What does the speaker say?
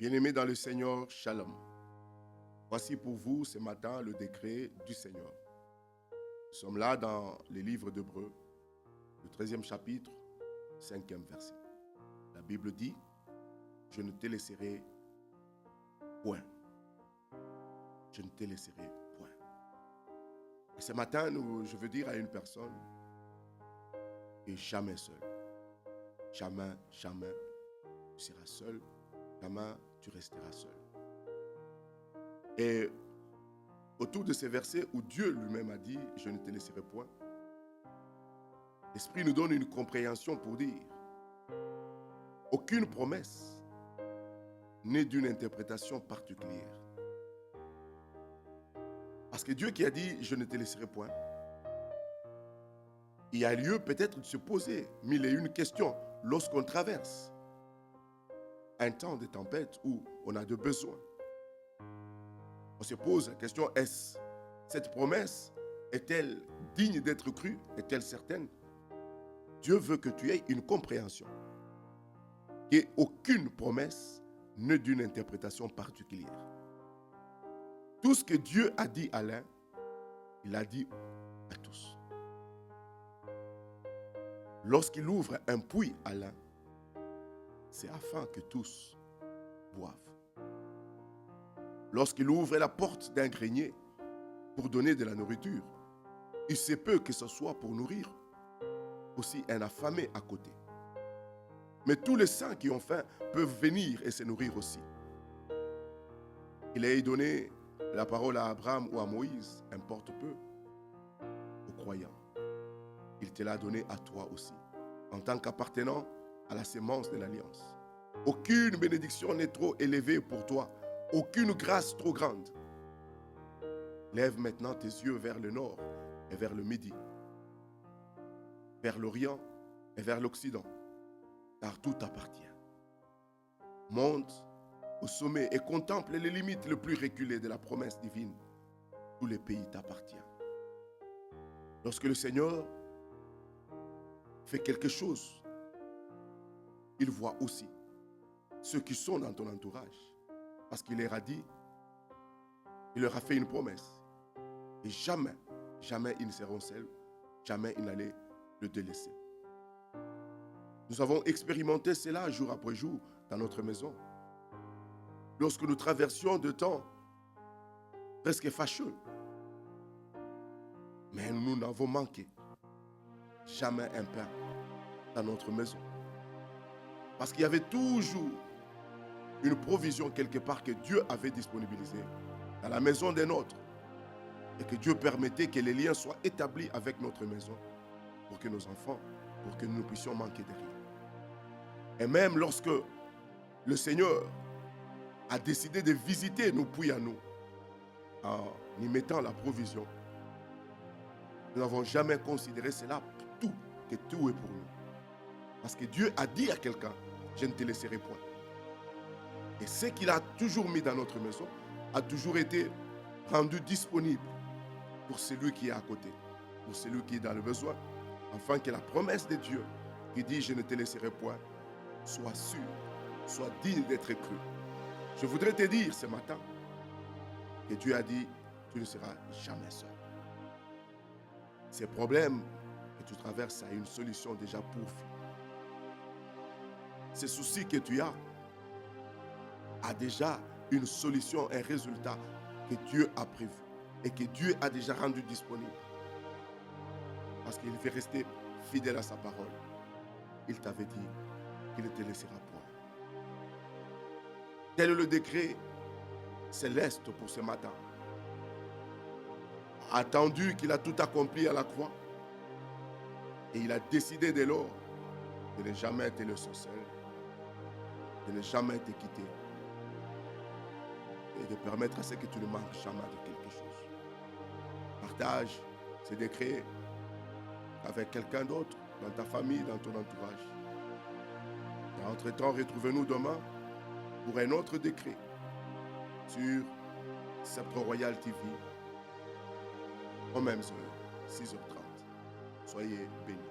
Bien-aimés dans le Seigneur, Shalom. Voici pour vous ce matin le décret du Seigneur. Nous sommes là dans les livres d'Hébreux, le 13e chapitre, 5e verset. La Bible dit, je ne te laisserai point. Je ne te laisserai point. Et ce matin, je veux dire à une personne, et jamais seul. Jamais, jamais, tu seras seul. Jamais, tu resteras seul. Et autour de ces versets où Dieu lui-même a dit, je ne te laisserai point, l'Esprit nous donne une compréhension pour dire, aucune promesse n'est d'une interprétation particulière. Parce que Dieu qui a dit, je ne te laisserai point, il y a lieu peut-être de se poser mille et une questions lorsqu'on traverse un temps de tempête où on a de besoins. On se pose la question, est-ce cette promesse est-elle digne d'être crue? Est-elle certaine? Dieu veut que tu aies une compréhension. Et aucune promesse n'est d'une interprétation particulière. Tout ce que Dieu a dit à l'un, il a dit à tous. Lorsqu'il ouvre un puits à l'un, c'est afin que tous boivent. Lorsqu'il ouvre la porte d'un grenier pour donner de la nourriture, il se peut que ce soit pour nourrir aussi un affamé à côté. Mais tous les saints qui ont faim peuvent venir et se nourrir aussi. Il a donné la parole à Abraham ou à Moïse, importe peu, aux croyants. Il te l'a donné à toi aussi, en tant qu'appartenant à la sémence de l'alliance. Aucune bénédiction n'est trop élevée pour toi, aucune grâce trop grande. Lève maintenant tes yeux vers le nord et vers le midi, vers l'Orient et vers l'Occident, car tout t'appartient. Monte au sommet et contemple les limites les plus reculées de la promesse divine. Tout le pays t'appartient. Lorsque le Seigneur fait quelque chose, il voit aussi ceux qui sont dans ton entourage. Parce qu'il leur a dit, il leur a fait une promesse. Et jamais, jamais ils ne seront seuls, jamais ils n'allaient le délaisser. Nous avons expérimenté cela jour après jour dans notre maison. Lorsque nous traversions de temps presque fâcheux. Mais nous n'avons manqué jamais un pain dans notre maison. Parce qu'il y avait toujours une provision quelque part que Dieu avait disponibilisée dans la maison des nôtres. Et que Dieu permettait que les liens soient établis avec notre maison pour que nos enfants, pour que nous puissions manquer de rien. Et même lorsque le Seigneur a décidé de visiter nos puits à nous, en y mettant la provision, nous n'avons jamais considéré cela tout, que tout est pour nous. Parce que Dieu a dit à quelqu'un, je ne te laisserai point. Et ce qu'il a toujours mis dans notre maison a toujours été rendu disponible pour celui qui est à côté, pour celui qui est dans le besoin, afin que la promesse de Dieu qui dit je ne te laisserai point soit sûre, soit digne d'être crue. Je voudrais te dire ce matin que Dieu a dit tu ne seras jamais seul. Ces problèmes que tu traverses a une solution déjà pourvue. Ces soucis que tu as déjà une solution, un résultat que Dieu a prévu et que Dieu a déjà rendu disponible. Parce qu'il veut rester fidèle à sa parole. Il t'avait dit qu'il ne te laissera point. Tel est le décret céleste pour ce matin. Attendu qu'il a tout accompli à la croix. Et il a décidé dès lors de ne jamais te laisser seul, de ne jamais te quitter et de permettre à ce que tu ne manques jamais de quelque chose. Partage ces décrets avec quelqu'un d'autre, dans ta famille, dans ton entourage. Et entre-temps, retrouvez-nous demain pour un autre décret sur Sceptre Royal TV, au même heure, 6h30. Soyez bénis.